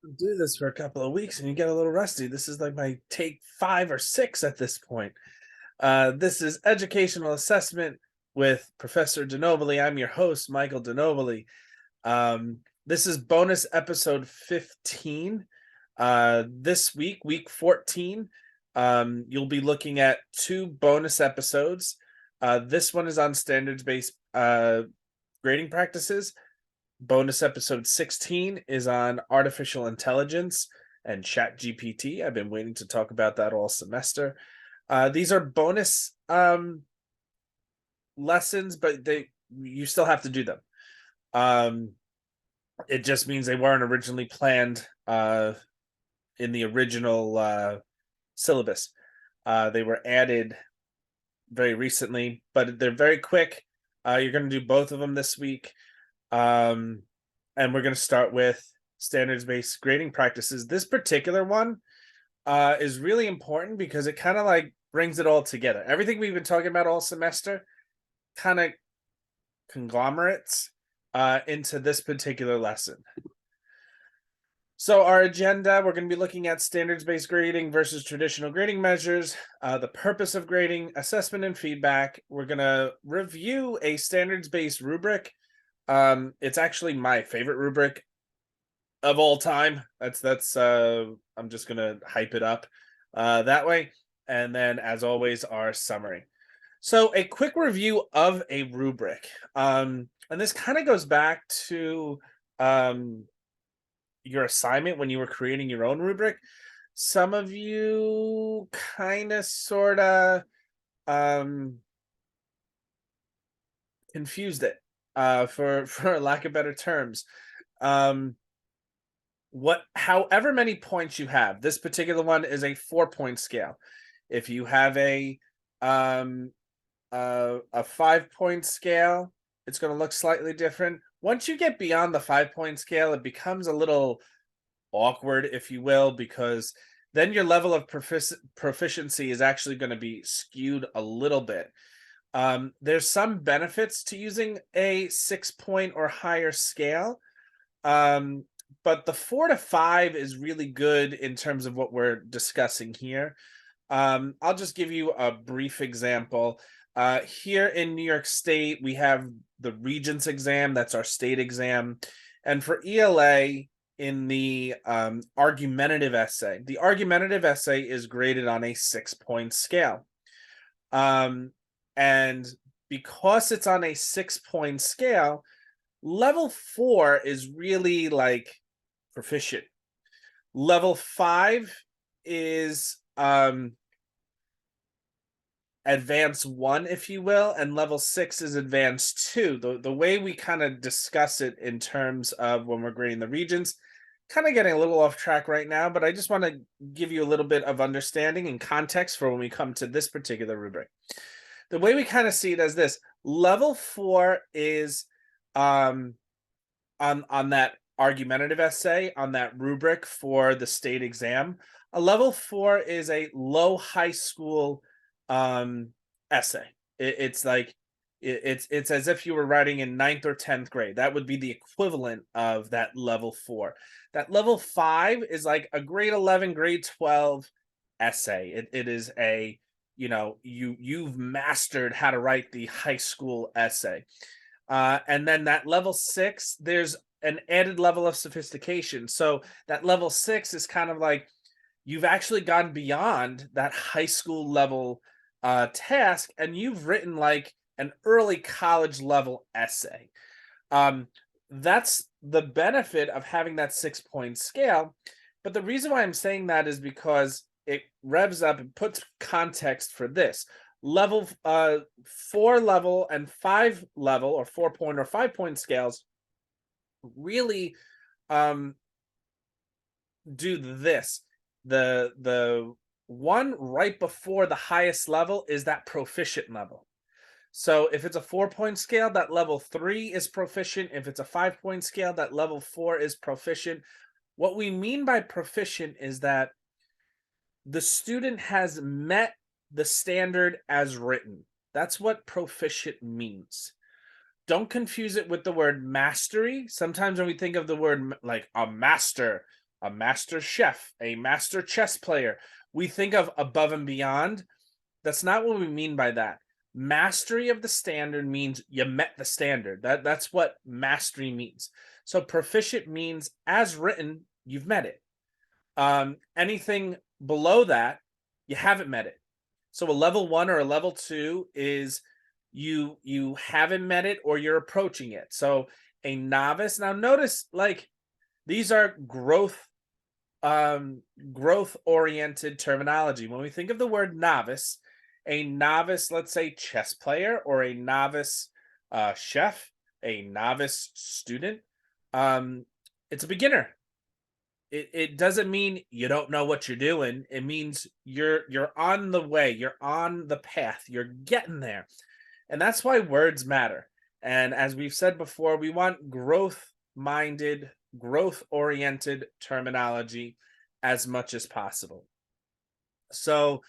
Do this for a couple of weeks and you get a little rusty. This is like my take 5 or 6 at this point. This is educational assessment with Professor DeNobile. I'm your host, Michael DeNobile. This is bonus episode 15. This week 14, you'll be looking at 2 bonus episodes. This one is on standards-based grading practices. Bonus episode 16 is on artificial intelligence and chat GPT. I've been waiting to talk about that all semester. These are bonus lessons, but you still have to do them. It just means they weren't originally planned in the original syllabus. They were added very recently, but they're very quick. You're going to do both of them this week. And we're going to start with standards-based grading practices. This particular one is really important because it kind of like brings it all together. Everything we've been talking about all semester kind of conglomerates into this particular lesson. So our agenda, we're going to be looking at standards-based grading versus traditional grading measures, the purpose of grading, assessment and feedback. We're going to review a standards-based rubric. It's actually my favorite rubric of all time. That's I'm just gonna hype it up that way. And then as always, our summary. So a quick review of a rubric. And this kind of goes back to your assignment when you were creating your own rubric. Some of you kind of sort of confused it for lack of better terms. However many points you have, this particular one is a 4-point scale. If you have a 5-point scale, it's going to look slightly different. Once you get beyond the 5-point scale, it becomes a little awkward, if you will, because then your level of proficiency is actually going to be skewed a little bit. There's some benefits to using a 6-point or higher scale, but the 4 to 5 is really good in terms of what we're discussing here. I'll just give you a brief example. Here in New York State, we have the Regents exam. That's our state exam. And for ELA, in the argumentative essay, the argumentative essay is graded on a 6-point scale. And because it's on a 6-point scale, level 4 is really like proficient. Level 5 is advanced 1, if you will, and level 6 is advanced 2. The way we kind of discuss it in terms of when we're grading the regions, kind of getting a little off track right now, but I just want to give you a little bit of understanding and context for when we come to this particular rubric. The way we kind of see it as this: level 4 is on that argumentative essay, on that rubric for the state exam. A level 4 is a low high school essay. It's like it's as if you were writing in 9th or 10th grade. That would be the equivalent of that level 4. That level 5 is like a grade 11, grade 12 essay. It is a, you've mastered how to write the high school essay. And then that level 6, there's an added level of sophistication. So that level 6 is kind of like you've actually gone beyond that high school level task, and you've written like an early college level essay. That's the benefit of having that 6-point scale. But the reason why I'm saying that is because it revs up and puts context for this. Level 4 level and 5 level, or 4-point or 5-point scales, really do this. The one right before the highest level is that proficient level. So if it's a 4-point scale, that level 3 is proficient. If it's a 5-point scale, that level 4 is proficient. What we mean by proficient is that the student has met the standard as written. That's what proficient means. Don't confuse it with the word mastery. Sometimes when we think of the word like a master, a master chef, a master chess player. We think of above and beyond. That's not what we mean by that. Mastery of the standard means you met the standard. That's what mastery means. So proficient means as written, you've met it. Anything below that, you haven't met it. So a level 1 or a level 2 is you haven't met it or you're approaching it. So a novice. Now notice, like, these are growth oriented terminology. When we think of the word novice, a novice, let's say chess player, or a novice chef, a novice student, it's a beginner. It doesn't mean you don't know what you're doing. It means you're on the way, you're on the path, you're getting there. And that's why words matter. And as we've said before, we want growth minded, growth oriented terminology as much as possible. So,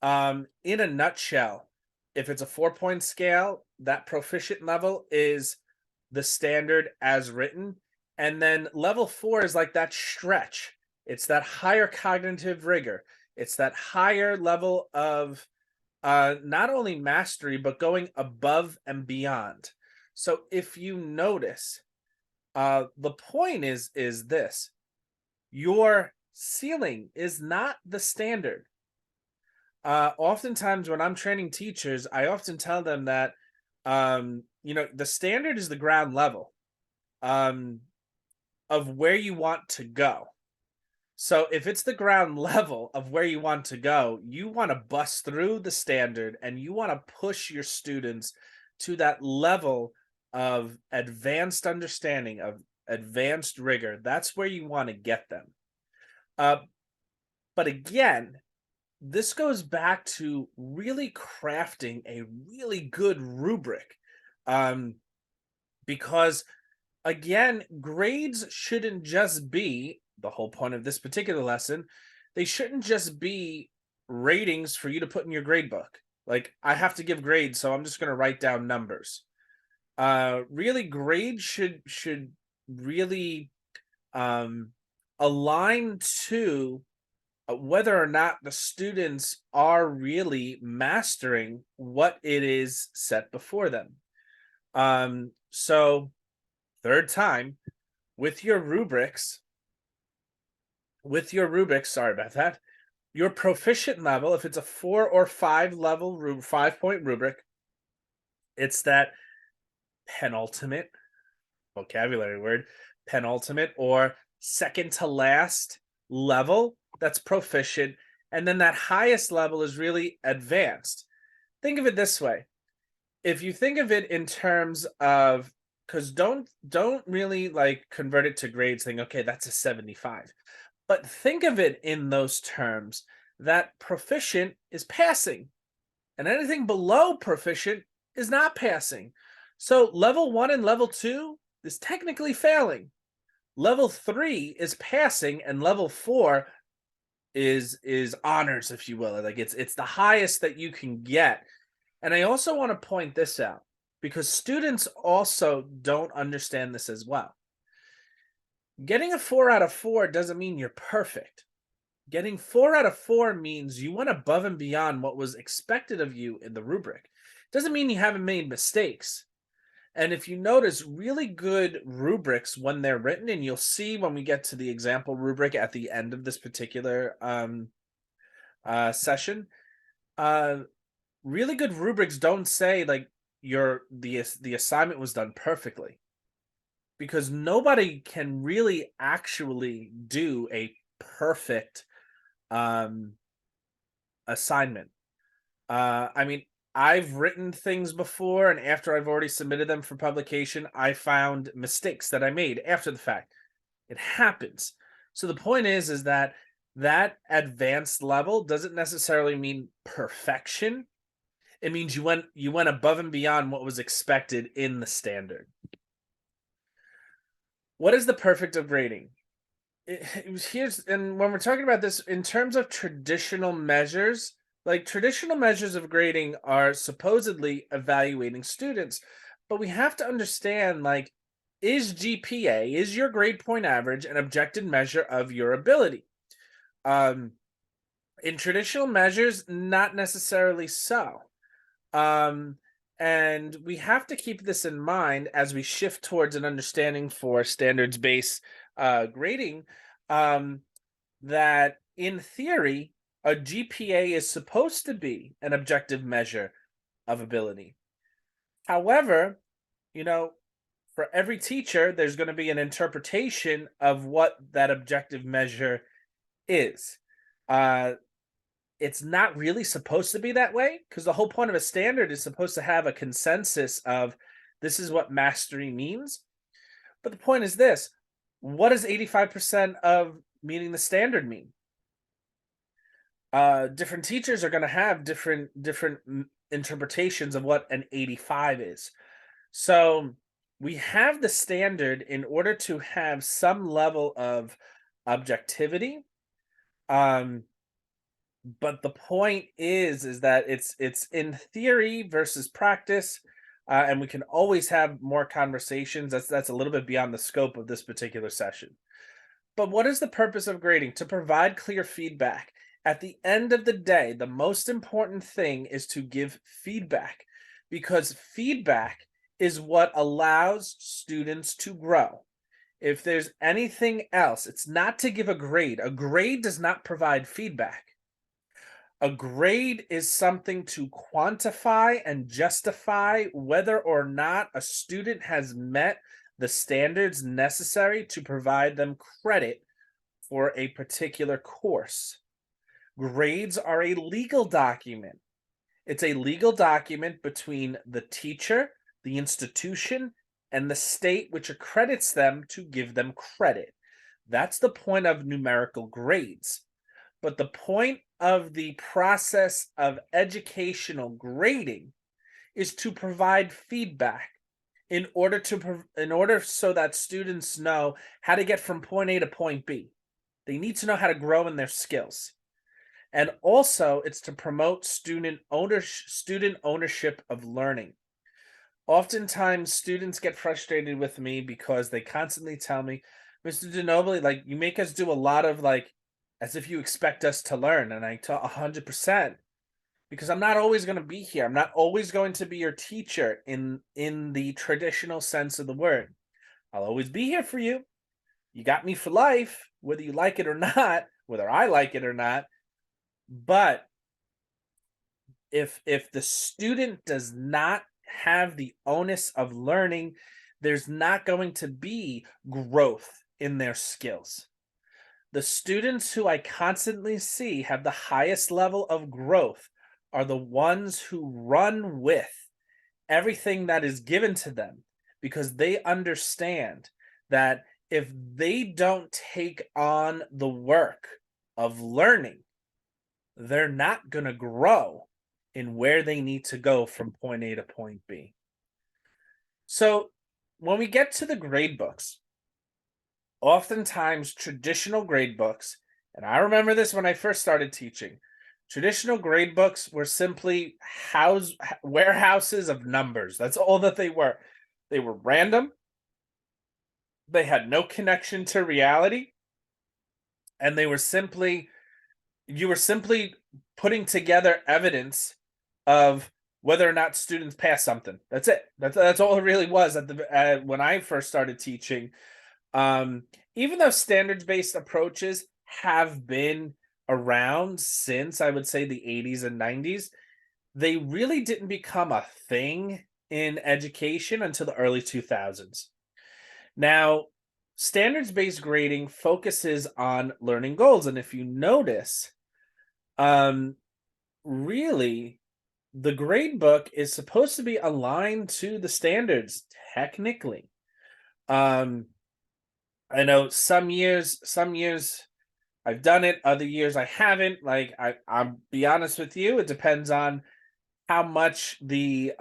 in a nutshell, if it's a 4-point scale, that proficient level is the standard as written. And then level 4 is like that stretch. It's that higher cognitive rigor. It's that higher level of not only mastery, but going above and beyond. So if you notice, the point is this: your ceiling is not the standard. Oftentimes when I'm training teachers, I often tell them that the standard is the ground level of where you want to go. So if it's the ground level of where you want to go, you want to bust through the standard and you want to push your students to that level of advanced understanding, of advanced rigor. That's where you want to get them. But again, this goes back to really crafting a really good rubric, because again, grades shouldn't just be the whole point of this particular lesson. They shouldn't just be ratings for you to put in your grade book. Like, I have to give grades, so I'm just going to write down numbers. Really, grades should really align to whether or not the students are really mastering what it is set before them. So third time, with your rubrics, sorry about that, your proficient level, if it's a 4 or 5 level 5-point rubric, it's that penultimate, vocabulary word, penultimate or second to last level that's proficient, and then that highest level is really advanced. Think of it this way: if you think of it in terms of, because don't really like convert it to grades, think, okay, that's a 75, but think of it in those terms, that proficient is passing and anything below proficient is not passing. So level 1 and level 2 is technically failing. Level 3 is passing, and level 4 is honors, if you will. Like, it's the highest that you can get. And I also want to point this out, because students also don't understand this as well. Getting a 4 out of 4 doesn't mean you're perfect. Getting 4 out of 4 means you went above and beyond what was expected of you in the rubric. Doesn't mean you haven't made mistakes. And if you notice, really good rubrics, when they're written, and you'll see when we get to the example rubric at the end of this particular session, really good rubrics don't say like the assignment was done perfectly, because nobody can really actually do a perfect assignment. I mean, I've written things before, and after I've already submitted them for publication, I found mistakes that I made after the fact. It happens. So the point is that advanced level doesn't necessarily mean perfection. It means you went above and beyond what was expected in the standard. What is the perfect of grading? And when we're talking about this in terms of traditional measures, like, traditional measures of grading are supposedly evaluating students, but we have to understand, like, is GPA, is your grade point average, an objective measure of your ability? Um, in traditional measures, not necessarily so. Um, and we have to keep this in mind as we shift towards an understanding for standards-based grading, um, that in theory, a GPA is supposed to be an objective measure of ability. However, you know, for every teacher, there's going to be an interpretation of what that objective measure is. Uh, it's not really supposed to be that way because the whole point of a standard is supposed to have a consensus of this is what mastery means. But the point is this: what does 85% of meeting the standard mean? Different teachers are going to have different interpretations of what an 85 is. So we have the standard in order to have some level of objectivity. Um, but the point is that it's in theory versus practice, and we can always have more conversations. That's a little bit beyond the scope of this particular session. But what is the purpose of grading? To provide clear feedback. At the end of the day, the most important thing is to give feedback, because feedback is what allows students to grow. If there's anything else, it's not to give a grade. A grade does not provide feedback. A grade is something to quantify and justify whether or not a student has met the standards necessary to provide them credit for a particular course. Grades are a legal document. It's a legal document between the teacher, the institution, and the state which accredits them to give them credit. That's the point of numerical grades. But the point of the process of educational grading is to provide feedback in order so that students know how to get from point A to point B. They need to know how to grow in their skills. And also, it's to promote student ownership of learning. Oftentimes, students get frustrated with me because they constantly tell me, Mr. DeNobile, like, you make us do a lot of, like, as if you expect us to learn. And I tell 100%, because I'm not always going to be here. I'm not always going to be your teacher in the traditional sense of the word. I'll always be here for you. You got me for life, whether you like it or not, whether I like it or not. But if the student does not have the onus of learning, there's not going to be growth in their skills. The students who I constantly see have the highest level of growth are the ones who run with everything that is given to them, because they understand that if they don't take on the work of learning, they're not going to grow in where they need to go from point A to point B. So when we get to the grade books, oftentimes traditional grade books, and I remember this when I first started teaching, traditional grade books were simply warehouses of numbers. That's all that they were. They were random. They had no connection to reality. And you were simply putting together evidence of whether or not students pass something. That's it. That's all it really was when I first started teaching. Even though standards-based approaches have been around since, I would say, the 80s and 90s, they really didn't become a thing in education until the early 2000s. Now, standards-based grading focuses on learning goals, and if you notice, really, the grade book is supposed to be aligned to the standards technically. I know some years I've done it, other years I haven't. Like, I'll be honest with you, it depends on how much the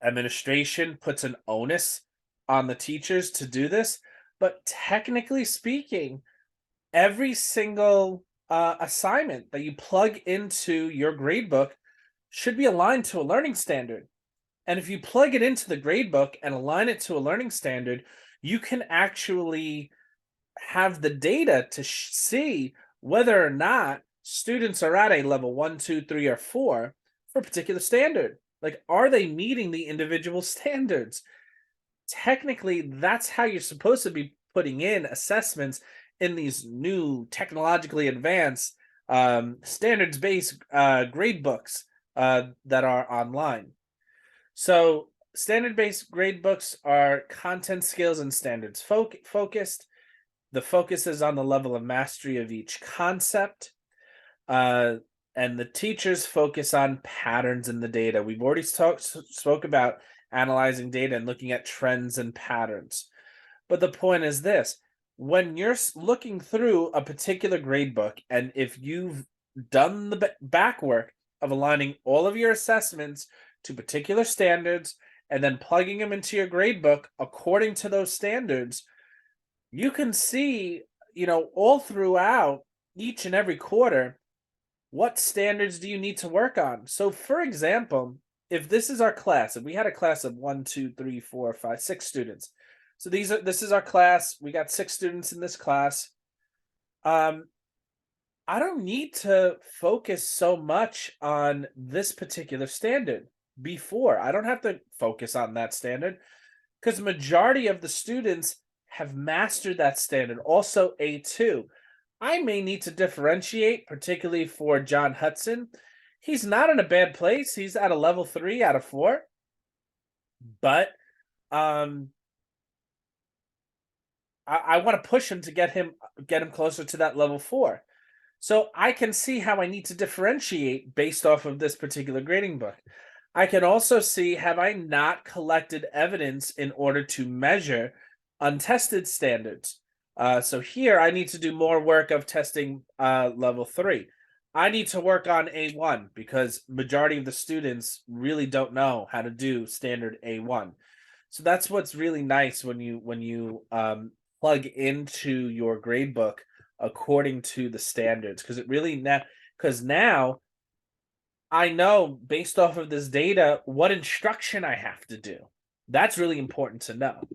administration puts an onus on the teachers to do this. But technically speaking, every single assignment that you plug into your grade book should be aligned to a learning standard. And if you plug it into the gradebook and align it to a learning standard, you can actually have the data to see whether or not students are at a level 1, 2, 3, or 4 for a particular standard. Like, are they meeting the individual standards? Technically, that's how you're supposed to be putting in assessments in these new technologically advanced standards-based grade books that are online. So standard-based grade books are content, skills, and standards focused. The focus is on the level of mastery of each concept. Uh, and the teachers focus on patterns in the data. We've already spoke about analyzing data and looking at trends and patterns. But the point is this: when you're looking through a particular grade book, and if you've done the back work of aligning all of your assessments to particular standards and then plugging them into your grade book according to those standards, you can see, all throughout each and every quarter, what standards do you need to work on? So, for example, if this is our class, if we had a class of 1, 2, 3, 4, 5, 6 students, so this is our class. We got 6 students in this class. I don't need to focus so much on this particular standard before. I don't have to focus on that standard because the majority of the students have mastered that standard. Also, A2. I may need to differentiate, particularly for John Hudson. He's not in a bad place. He's at a level 3 out of 4. But I want to push him to get him closer to that level 4. So I can see how I need to differentiate based off of this particular grading book. I can also see, have I not collected evidence in order to measure untested standards? So here I need to do more work of testing level 3. I need to work on A1 because majority of the students really don't know how to do standard A1. So that's what's really nice when you plug into your grade book according to the standards, because now I know based off of this data what instruction I have to do. That's really important to know.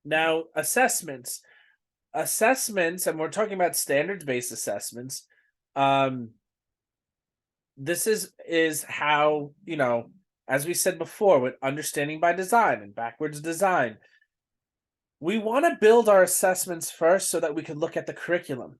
Now assessments, and we're talking about standards-based assessments. This is how, as we said before, with understanding by design and backwards design, we want to build our assessments first so that we can look at the curriculum.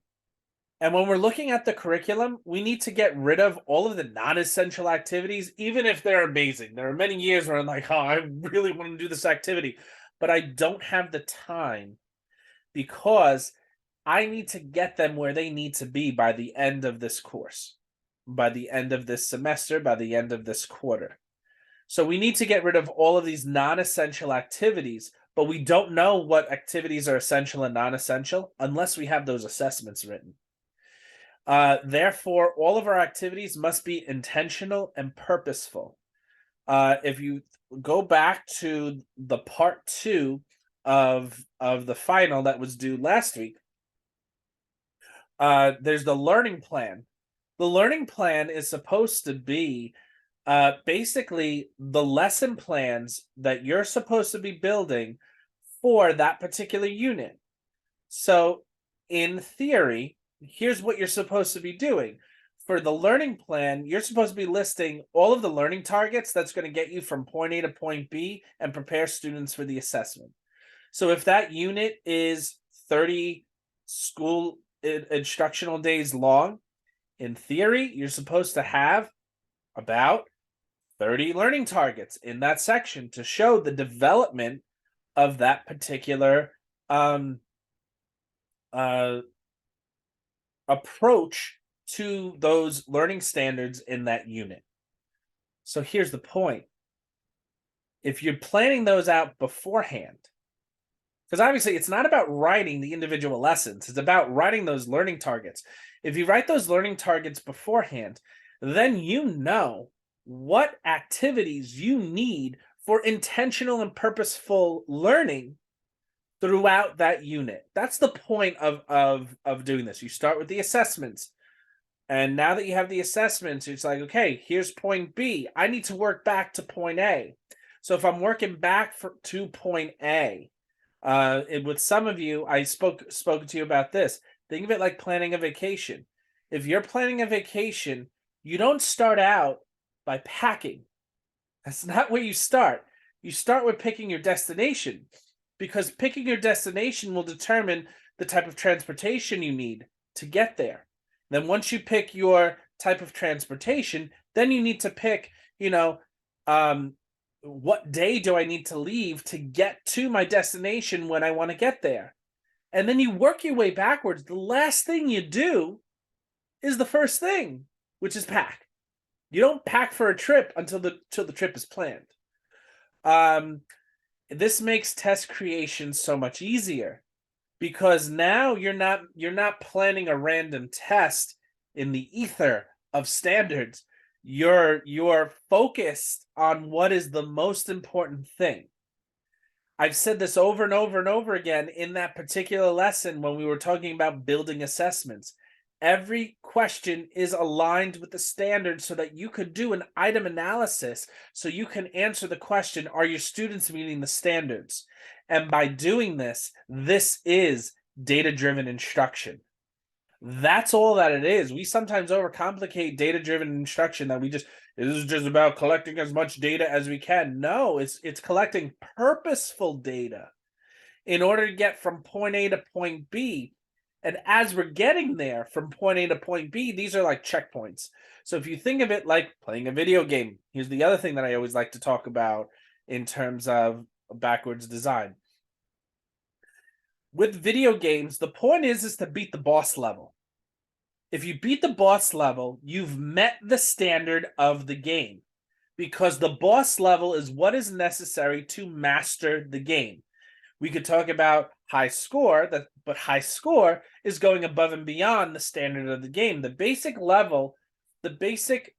And when we're looking at the curriculum, we need to get rid of all of the non-essential activities, even if they're amazing. There are many years where I'm like, oh, I really want to do this activity, but I don't have the time because I need to get them where they need to be by the end of this course, by the end of this semester, by the end of this quarter. So we need to get rid of all of these non-essential activities, but we don't know what activities are essential and non-essential unless we have those assessments written. Therefore, all of our activities must be intentional and purposeful. If you go back to the part 2 of the final that was due last week, there's the learning plan. The learning plan is supposed to be basically the lesson plans that you're supposed to be building for that particular unit. So in theory, here's what you're supposed to be doing. For the learning plan, you're supposed to be listing all of the learning targets that's going to get you from point A to point B and prepare students for the assessment. So if that unit is 30 school instructional days long, in theory, you're supposed to have about 30 learning targets in that section to show the development of that particular approach to those learning standards in that unit. So here's the point. If you're planning those out beforehand, because obviously it's not about writing the individual lessons, it's about writing those learning targets. If you write those learning targets beforehand, then you know what activities you need for intentional and purposeful learning throughout that unit. That's the point of doing this. You start with the assessments. And now that you have the assessments, it's like, okay, here's point B. I need to work back to point A. So if I'm working back to point A, with some of you, I spoken to you about this. Think of it like planning a vacation. If you're planning a vacation, you don't start out by packing. That's not where you start. You start with picking your destination, because picking your destination will determine the type of transportation you need to get there. Then once you pick your type of transportation, then you need to pick, what day do I need to leave to get to my destination when I want to get there? And then you work your way backwards. The last thing you do is the first thing, which is pack. You don't pack for a trip until the trip is planned. This makes test creation so much easier, because now you're not planning a random test in the ether of standards. You're focused on what is the most important thing. I've said this over and over and over again in that particular lesson when we were talking about building assessments. Every question is aligned with the standard so that you could do an item analysis, so you can answer the question, are your students meeting the standards? And by doing this, this is data-driven instruction. That's all that it is. We sometimes overcomplicate data-driven instruction, that this is just about collecting as much data as we can. No, it's collecting purposeful data in order to get from point A to point B. And as we're getting there from point A to point B, these are like checkpoints. So if you think of it like playing a video game, here's the other thing that I always like to talk about in terms of backwards design. With video games, the point is to beat the boss level. If you beat the boss level, you've met the standard of the game, because the boss level is what is necessary to master the game. We could talk about high score, but high score is going above and beyond the standard of the game. The basic level, the basic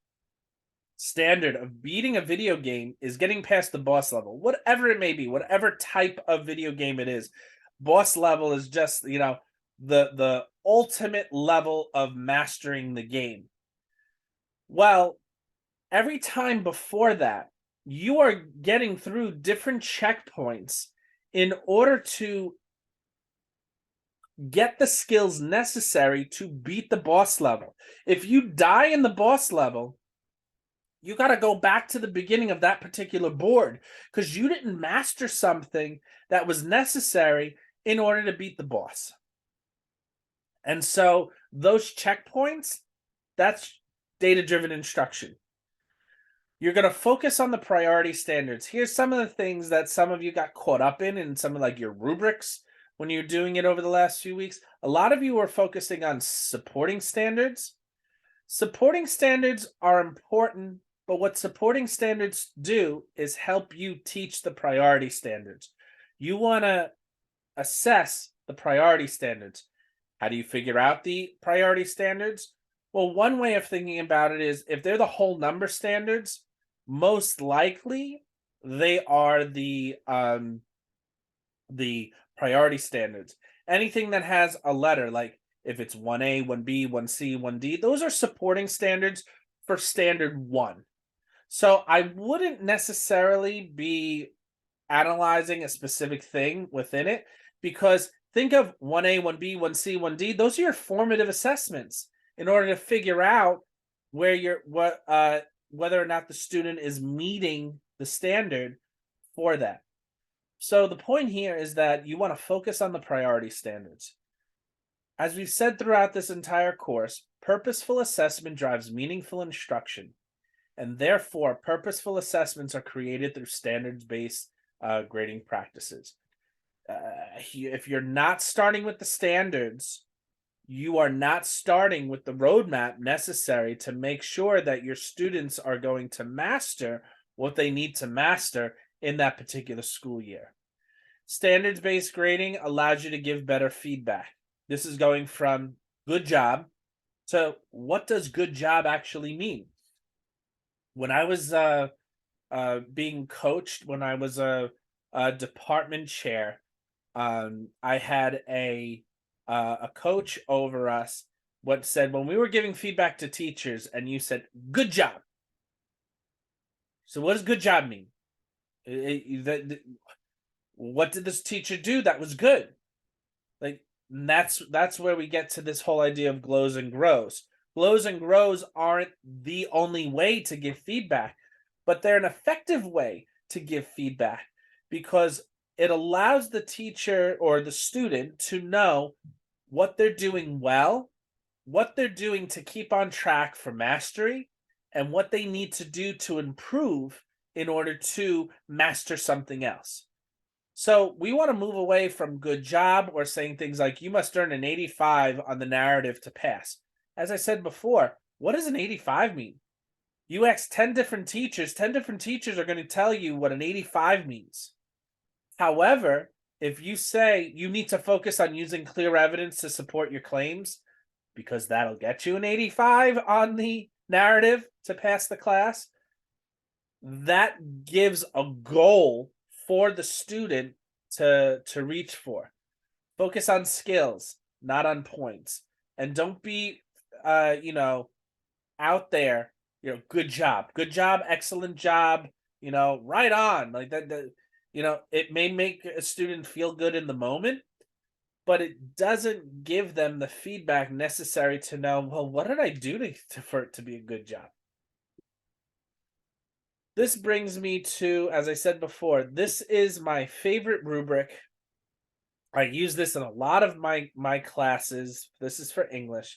standard of beating a video game is getting past the boss level, whatever it may be, whatever type of video game it is. Boss level is just, the ultimate level of mastering the game. Well, every time before that, you are getting through different checkpoints in order to get the skills necessary to beat the boss level. If you die in the boss level, you got to go back to the beginning of that particular board, because you didn't master something that was necessary in order to beat the boss. And so those checkpoints, that's data-driven instruction. You're going to focus on the priority standards. Here's some of the things that some of you got caught up in some of like your rubrics when you're doing it over the last few weeks. A lot of you are focusing on supporting standards. Supporting standards are important, but what supporting standards do is help you teach the priority standards. You want to assess the priority standards. How do you figure out the priority standards? Well, one way of thinking about it is, if they're the whole number standards, most likely they are the priority standards. Anything that has a letter, like if it's 1A, 1B, 1C, 1D, those are supporting standards for standard 1. So I wouldn't necessarily be analyzing a specific thing within it, because think of 1A, 1B, 1C, 1D. Those are your formative assessments in order to figure out whether or not the student is meeting the standard for that. So the point here is that you want to focus on the priority standards. As we've said throughout this entire course, purposeful assessment drives meaningful instruction, and therefore purposeful assessments are created through standards-based grading practices. If you're not starting with the standards, you are not starting with the roadmap necessary to make sure that your students are going to master what they need to master in that particular school year. Standards-based grading allows you to give better feedback. This is going from good job to what does good job actually mean? When I was being coached, when I was a department chair, I had a coach over us what said when we were giving feedback to teachers and you said, good job. So what does good job mean? What did this teacher do that was good? Like, that's where we get to this whole idea of glows and grows. Glows and grows aren't the only way to give feedback, but they're an effective way to give feedback because it allows the teacher or the student to know what they're doing well, what they're doing to keep on track for mastery, and what they need to do to improve in order to master something else. So we want to move away from good job or saying things like you must earn an 85 on the narrative to pass. As I said before, what does an 85 mean? You ask 10 different teachers are going to tell you what an 85 means. However, if you say you need to focus on using clear evidence to support your claims, because that'll get you an 85 on the narrative to pass the class, that gives a goal for the student to reach for. Focus on skills, not on points, and don't be out there, good job, excellent job, right on, like that. It may make a student feel good in the moment, but it doesn't give them the feedback necessary to know, well, what did I do for it to be a good job? This brings me to, as I said before, this is my favorite rubric. I use this in a lot of my classes. This is for English.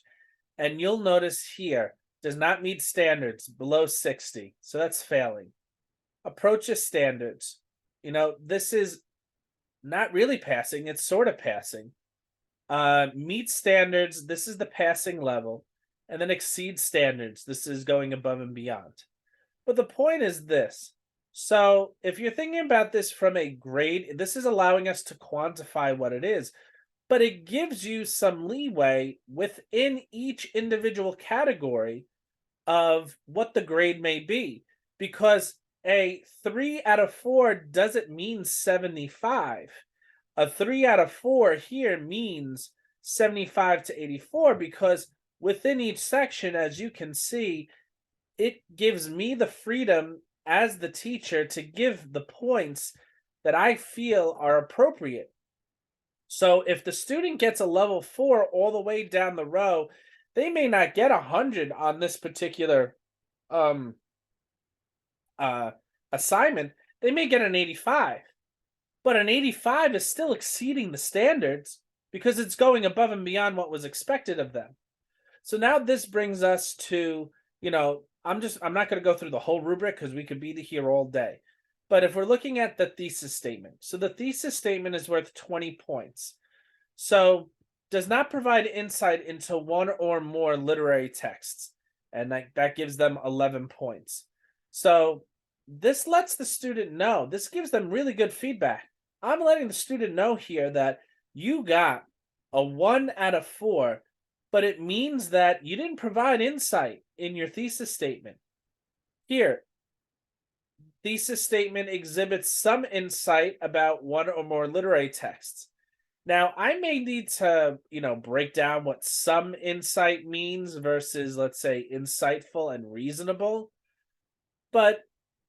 And you'll notice here, does not meet standards, below 60. So that's failing. Approaches standards. This is not really passing, it's sort of passing. Meets standards, this is the passing level. And then exceeds standards, this is going above and beyond. But the point is this. So if you're thinking about this from a grade, this is allowing us to quantify what it is, but it gives you some leeway within each individual category of what the grade may be, because a 3 out of 4 doesn't mean 75. A 3 out of 4 here means 75 to 84, because within each section, as you can see, it gives me the freedom as the teacher to give the points that I feel are appropriate. So if the student gets a level 4 all the way down the row, they may not get 100 on this particular assignment. They may get an 85, but an 85 is still exceeding the standards because it's going above and beyond what was expected of them. So now this brings us to, I'm not going to go through the whole rubric because we could be here all day. But if we're looking at the thesis statement, so the thesis statement is worth 20 points. So does not provide insight into one or more literary texts, and that gives them 11 points. So this lets the student know, this gives them really good feedback. I'm letting the student know here that you got a 1 out of 4, but it means that you didn't provide insight in your thesis statement. Here, thesis statement exhibits some insight about one or more literary texts. Now, I may need to, break down what some insight means versus, let's say, insightful and reasonable. But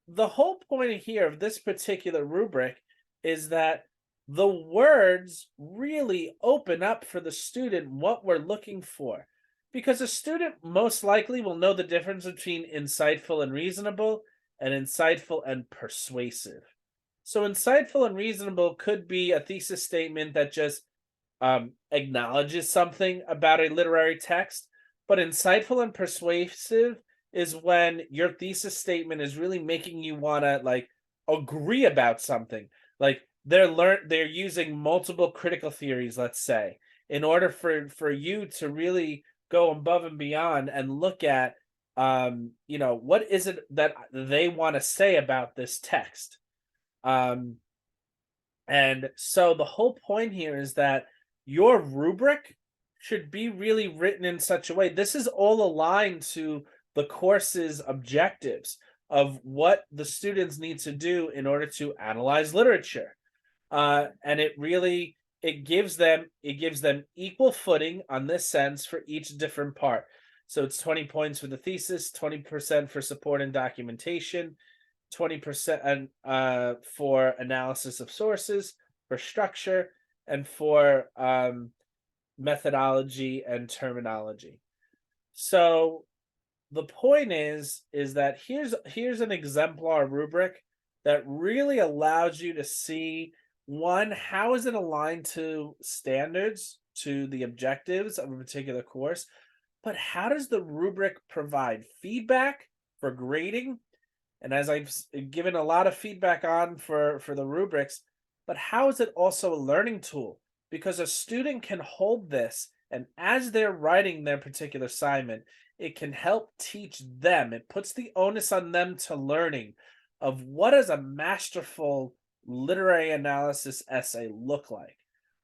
the whole point here of this particular rubric is that the words really open up for the student what we're looking for, because a student most likely will know the difference between insightful and reasonable and insightful and persuasive. So insightful and reasonable could be a thesis statement that just acknowledges something about a literary text, but insightful and persuasive is when your thesis statement is really making you want to agree about something. Like they're using multiple critical theories, let's say, in order for you to really go above and beyond and look at what is it that they want to say about this text. And so the whole point here is that your rubric should be really written in such a way. This is all aligned to the course's objectives of what the students need to do in order to analyze literature. And it really it gives them equal footing on this sense for each different part. So it's 20 points for the thesis, 20% for support and documentation, 20% for analysis of sources, for structure, and for methodology and terminology. So the point is that here's an exemplar rubric that really allows you to see, one, how is it aligned to standards, to the objectives of a particular course, but how does the rubric provide feedback for grading? And as given a lot of feedback on for the rubrics, but how is it also a learning tool? Because a student can hold this, and as they're writing their particular assignment, it can help teach them. It puts the onus on them to learning of what does a masterful literary analysis essay look like?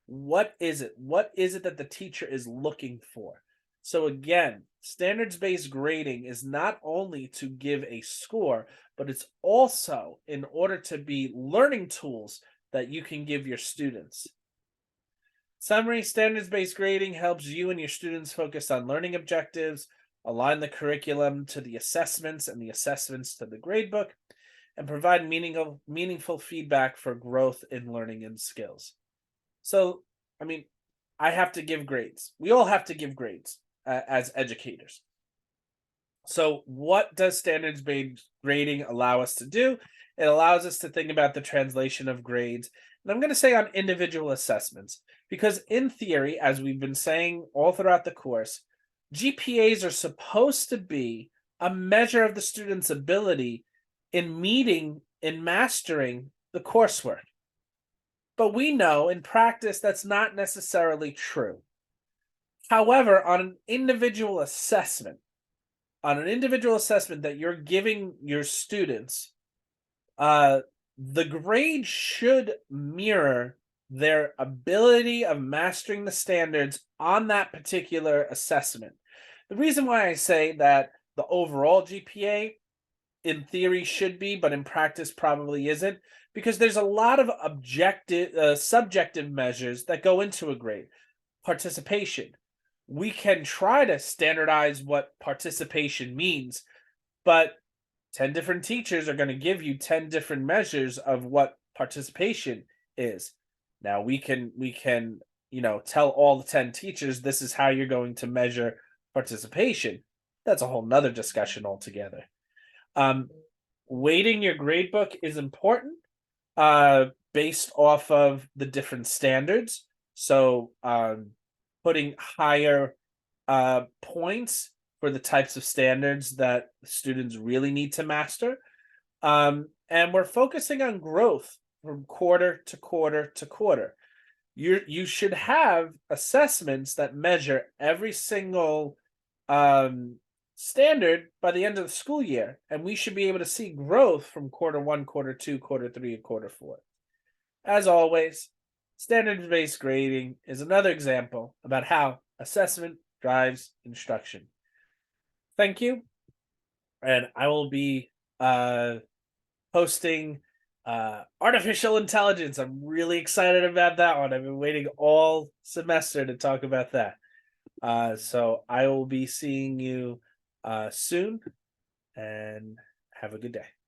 What is it? What is it that the teacher is looking for? So again, standards-based grading is not only to give a score, but it's also in order to be learning tools that you can give your students. Summary: standards-based grading helps you and your students focus on learning objectives, align the curriculum to the assessments and the assessments to the gradebook, and provide meaningful feedback for growth in learning and skills. So, I mean, I have to give grades. We all have to give grades as educators. So what does standards-based grading allow us to do? It allows us to think about the translation of grades. And I'm going to say on individual assessments, because in theory, as we've been saying all throughout the course, GPAs are supposed to be a measure of the student's ability in mastering the coursework. But we know in practice that's not necessarily true. However, on an individual assessment that you're giving your students, the grade should mirror their ability of mastering the standards on that particular assessment. The reason why I say that the overall GPA in theory should be, but in practice probably isn't, because there's a lot of subjective measures that go into a grade. Participation. We can try to standardize what participation means, but 10 different teachers are going to give you 10 different measures of what participation is. Now we can tell all the 10 teachers this is how you're going to measure participation. That's a whole nother discussion altogether. Weighting your gradebook is important based off of the different standards. So putting higher points for the types of standards that students really need to master. And we're focusing on growth from quarter to quarter to quarter. You should have assessments that measure every single standard by the end of the school year, and we should be able to see growth from quarter 1, quarter 2, quarter 3, and quarter 4. As always, standards-based grading is another example about how assessment drives instruction. Thank you, and I will be posting artificial intelligence. I'm really excited about that one. I've been waiting all semester to talk about that. So I will be seeing you soon, and have a good day.